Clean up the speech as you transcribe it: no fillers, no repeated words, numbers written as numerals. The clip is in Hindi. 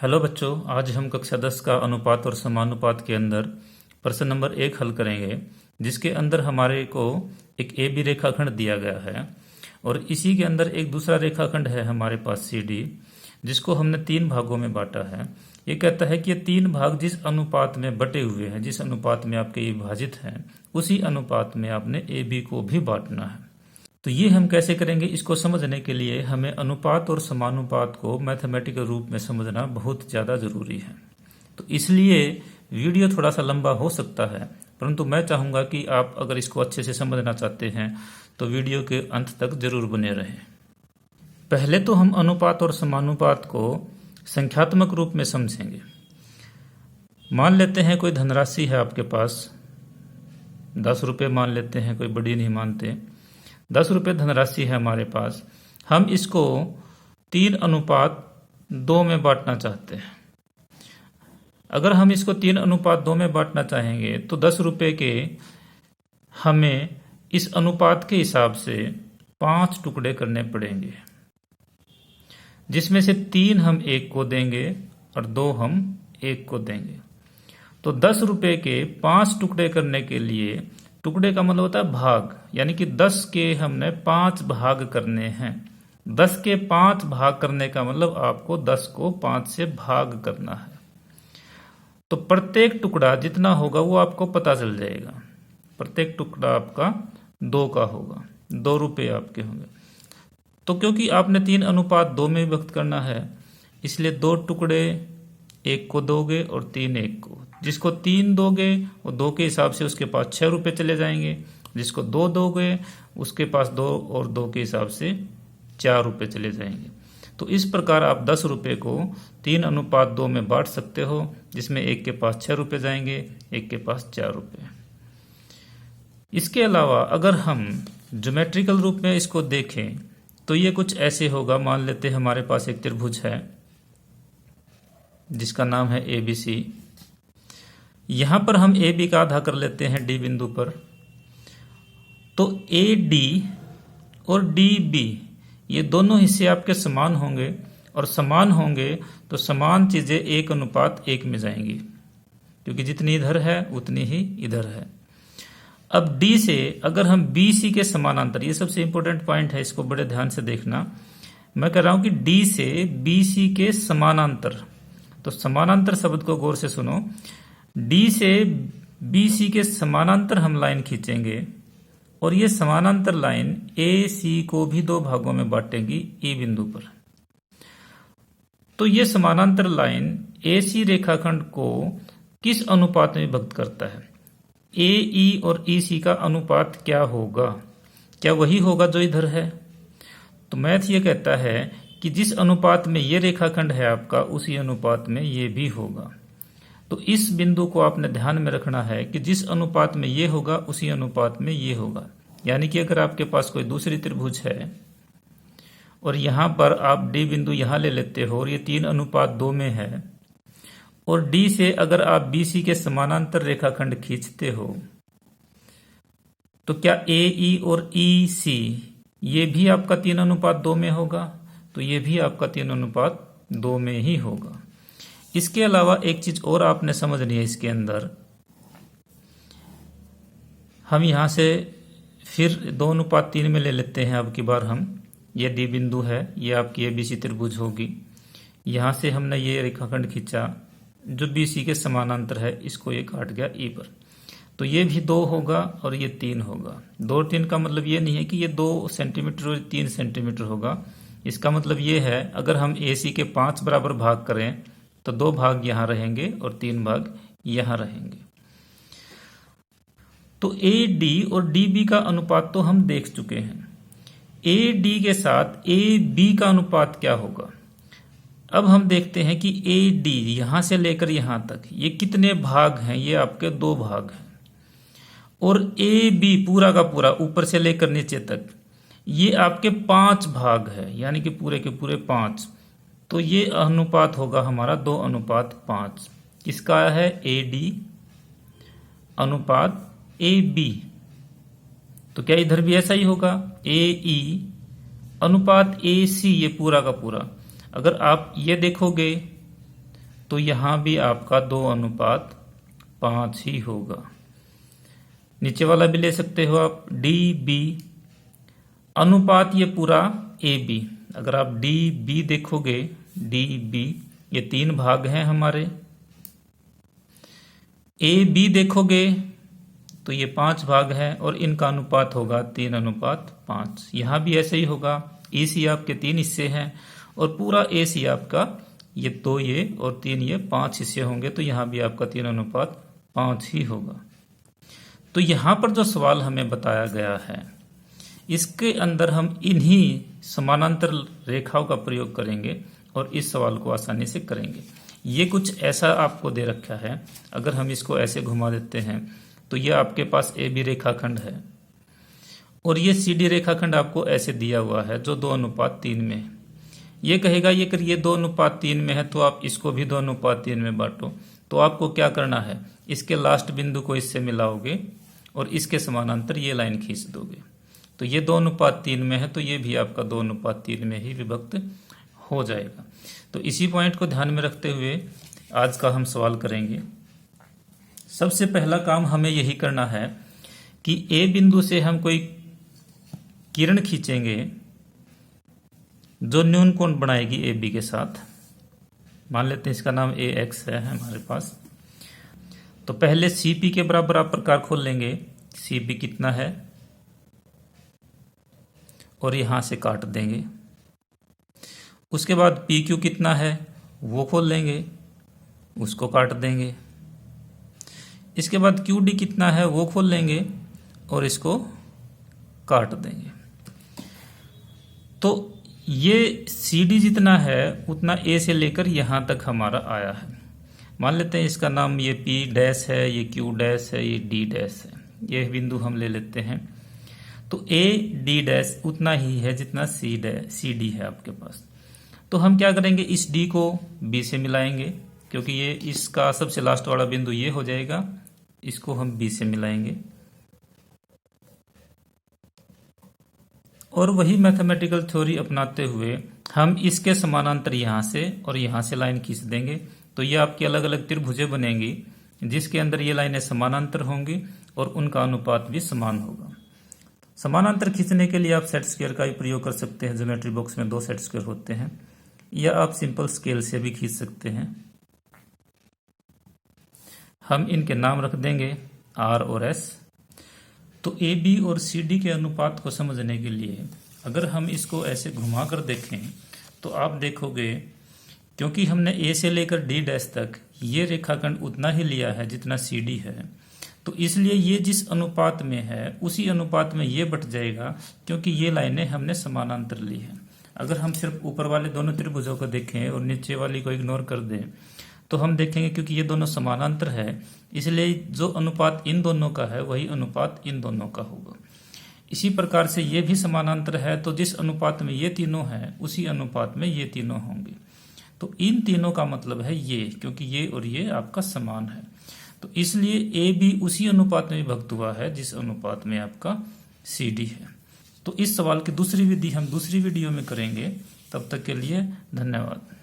हेलो बच्चों, आज हम कक्षा 10 का अनुपात और समानुपात के अंदर प्रश्न नंबर 1 हल करेंगे, जिसके अंदर हमारे को एक ए बी रेखाखंड दिया गया है और इसी के अंदर एक दूसरा रेखाखंड है हमारे पास सी डी, जिसको हमने 3 भागों में बांटा है। ये कहता है कि ये 3 भाग जिस अनुपात में बटे हुए हैं, जिस अनुपात में आपके ये विभाजित हैं, उसी अनुपात में आपने ए बी को भी बांटना है। तो ये हम कैसे करेंगे, इसको समझने के लिए हमें अनुपात और समानुपात को मैथमेटिकल रूप में समझना बहुत ज़्यादा ज़रूरी है। तो इसलिए वीडियो थोड़ा सा लंबा हो सकता है, परंतु मैं चाहूँगा कि आप अगर इसको अच्छे से समझना चाहते हैं तो वीडियो के अंत तक जरूर बने रहें। पहले तो हम अनुपात और समानुपात को संख्यात्मक रूप में समझेंगे। मान लेते हैं कोई धनराशि है आपके पास, 10 रुपये मान लेते हैं, कोई बड़ी नहीं मानते। 10 रुपये धनराशि है हमारे पास। हम इसको 3:2 में बांटना चाहते हैं। अगर हम इसको 3:2 में बांटना चाहेंगे तो 10 रुपये के हमें इस अनुपात के हिसाब से 5 टुकड़े करने पड़ेंगे, जिसमें से 3 हम 1 को देंगे और 2 हम 1 को देंगे। तो 10 रुपये के 5 टुकड़े करने के लिए, टुकड़े का मतलब होता है भाग, यानी कि 10 के हमने 5 भाग करने हैं। 10 के 5 भाग करने का मतलब आपको 10 को 5 से भाग करना है। तो प्रत्येक टुकड़ा जितना होगा वो आपको पता चल जाएगा। प्रत्येक टुकड़ा आपका 2 का होगा, 2 रुपये आपके होंगे। तो क्योंकि आपने 3:2 में व्यक्त करना है, इसलिए 2 टुकड़े 1 को दोगे और 3 1 को। जिसको 3 दोगे वो 2 के हिसाब से उसके पास 6 रुपये चले जाएंगे। जिसको 2 दोगे उसके पास 2 और 2 के हिसाब से 4 रुपये चले जाएंगे। तो इस प्रकार आप 10 रुपये को 3:2 में बांट सकते हो, जिसमें एक के पास 6 रुपये जाएंगे, एक के पास 4 रुपये। इसके अलावा अगर हम ज्योमेट्रिकल रूप में इसको देखें तो ये कुछ ऐसे होगा। मान लेते हैं हमारे पास एक त्रिभुज है जिसका नाम है ABC। यहां पर हम AB का आधा कर लेते हैं D बिंदु पर। तो AD और DB ये दोनों हिस्से आपके समान होंगे, और समान होंगे तो समान चीजें 1:1 में जाएंगी, क्योंकि जितनी इधर है उतनी ही इधर है। अब D से अगर हम BC के समानांतर, ये सबसे इंपॉर्टेंट पॉइंट है, इसको बड़े ध्यान से देखना। मैं कह रहा हूं कि D से BC के समानांतर, तो समानांतर शब्द को गौर से सुनो। D से BC के समानांतर हम लाइन खींचेंगे और ये समानांतर लाइन AC को भी 2 भागों में बांटेगी E बिंदु पर। तो ये समानांतर लाइन AC रेखाखंड को किस अनुपात में व्यक्त करता है? AE और EC का अनुपात क्या होगा? क्या वही होगा जो इधर है? तो मैथ ये कहता है कि जिस अनुपात में ये रेखाखंड है आपका, उसी अनुपात में ये भी होगा। तो इस बिंदु को आपने ध्यान में रखना है कि जिस अनुपात में ये होगा उसी अनुपात में ये होगा। यानी कि अगर आपके पास कोई दूसरी त्रिभुज है और यहां पर आप D बिंदु यहां ले लेते हो और ये 3:2 में है, और D से अगर आप BC के समानांतर रेखाखंड खींचते हो, तो क्या AE और EC ये भी आपका 3:2 में होगा? तो ये भी आपका 3:2 में ही होगा। इसके अलावा एक चीज और आपने समझनी है इसके अंदर। हम यहां से फिर 2:3 में ले लेते हैं। अब की बार हम, ये D बिंदु है, ये आपकी ABC त्रिभुज होगी। यहां से हमने ये रेखाखंड खींचा जो BC के समानांतर है, इसको ये काट गया E पर। तो ये भी 2 होगा और ये 3 होगा। 2 और 3 का मतलब ये नहीं है कि ये 2 सेंटीमीटर और 3 सेंटीमीटर होगा। इसका मतलब ये है, अगर हम AC के 5 बराबर भाग करें तो 2 भाग यहां रहेंगे और 3 भाग यहां रहेंगे। तो AD और DB का अनुपात तो हम देख चुके हैं। AD के साथ AB का अनुपात क्या होगा? अब हम देखते हैं कि AD यहां से लेकर यहां तक ये कितने भाग हैं। ये आपके 2 भाग हैं। और AB पूरा का पूरा ऊपर से लेकर नीचे तक ये आपके 5 भाग है, यानी कि पूरे के पूरे 5। तो ये अनुपात होगा हमारा 2:5। किसका है? AD अनुपात AB। तो क्या इधर भी ऐसा ही होगा? AE अनुपात AC, ये पूरा का पूरा। अगर आप ये देखोगे तो यहां भी आपका 2:5 ही होगा। नीचे वाला भी ले सकते हो आप, डी बी अनुपात ये पूरा ए बी। अगर आप डी बी देखोगे, डी बी ये 3 भाग हैं हमारे। ए बी देखोगे तो ये 5 भाग है और इनका अनुपात होगा 3:5। यहां भी ऐसे ही होगा। ई सी आपके 3 हिस्से हैं और पूरा ए सी आपका ये 2 ये और 3 ये 5 हिस्से होंगे, तो यहां भी आपका 3:5 ही होगा। तो यहां पर जो सवाल हमें बताया गया है, इसके अंदर हम इन्हीं समानांतर रेखाओं का प्रयोग करेंगे और इस सवाल को आसानी से करेंगे। ये कुछ ऐसा आपको दे रखा है, अगर हम इसको ऐसे घुमा देते हैं तो ये आपके पास ए बी रेखाखंड है और ये सी डी रेखाखंड आपको ऐसे दिया हुआ है जो 2:3 में है। ये कहेगा ये अगर ये 2:3 में है तो आप इसको भी 2:3 में बांटो। तो आपको क्या करना है, इसके लास्ट बिंदु को इससे मिलाओगे और इसके समानांतर ये लाइन खींच दोगे। तो ये 2:3 में है तो ये भी आपका 2:3 में ही विभक्त हो जाएगा। तो इसी पॉइंट को ध्यान में रखते हुए आज का हम सवाल करेंगे। सबसे पहला काम हमें यही करना है कि ए बिंदु से हम कोई किरण खींचेंगे जो न्यून कोण बनाएगी ए बी के साथ। मान लेते हैं इसका नाम ए एक्स है हमारे पास। तो पहले सी पी के बराबर आप प्रकार खोल लेंगे, सी पी कितना है और यहां से काट देंगे। उसके बाद पी क्यू कितना है वो खोल लेंगे, उसको काट देंगे। इसके बाद क्यू डी कितना है वो खोल लेंगे और इसको काट देंगे। तो ये सी डी जितना है उतना ए से लेकर यहां तक हमारा आया है। मान लेते हैं इसका नाम ये पी डैश है, ये क्यू डैश है, ये डी डैश है। ये बिंदु हम ले लेते हैं। तो ए डी डैश उतना ही है जितना सी डी है आपके पास। तो हम क्या करेंगे, इस डी को बी से मिलाएंगे क्योंकि ये इसका सबसे लास्ट वाला बिंदु ये हो जाएगा। इसको हम बी से मिलाएंगे और वही मैथमेटिकल थ्योरी अपनाते हुए हम इसके समानांतर यहां से और यहां से लाइन खींच देंगे। तो ये आपकी अलग अलग त्रिभुजें बनेंगी जिसके अंदर ये लाइनें समानांतर होंगी और उनका अनुपात भी समान होगा। समानांतर खींचने के लिए आप सेट स्क्वायर का भी प्रयोग कर सकते हैं। ज्योमेट्री बॉक्स में 2 सेट स्क्वायर होते हैं, या आप सिंपल स्केल से भी खींच सकते हैं। हम इनके नाम रख देंगे आर और एस। तो ए बी और सी डी के अनुपात को समझने के लिए अगर हम इसको ऐसे घुमा कर देखें तो आप देखोगे, क्योंकि हमने ए से लेकर डी डैश तक ये रेखाखंड उतना ही लिया है जितना सी डी है, तो इसलिए ये जिस अनुपात में है उसी अनुपात में ये बट जाएगा, क्योंकि ये लाइनें हमने समानांतर ली है। अगर हम सिर्फ ऊपर वाले दोनों त्रिभुजों को देखें और नीचे वाली को इग्नोर कर दें तो हम देखेंगे क्योंकि ये दोनों समानांतर है, इसलिए जो अनुपात इन दोनों का है वही अनुपात इन दोनों का होगा। इसी प्रकार से ये भी समानांतर है, तो जिस अनुपात में ये तीनों हैं उसी अनुपात में ये तीनों होंगे। तो इन तीनों का मतलब है ये, क्योंकि ये और ये आपका समान है। तो इसलिए ए बी उसी अनुपात में विभक्त हुआ है जिस अनुपात में आपका सी डी है। तो इस सवाल की दूसरी विधि हम दूसरी वीडियो में करेंगे। तब तक के लिए धन्यवाद।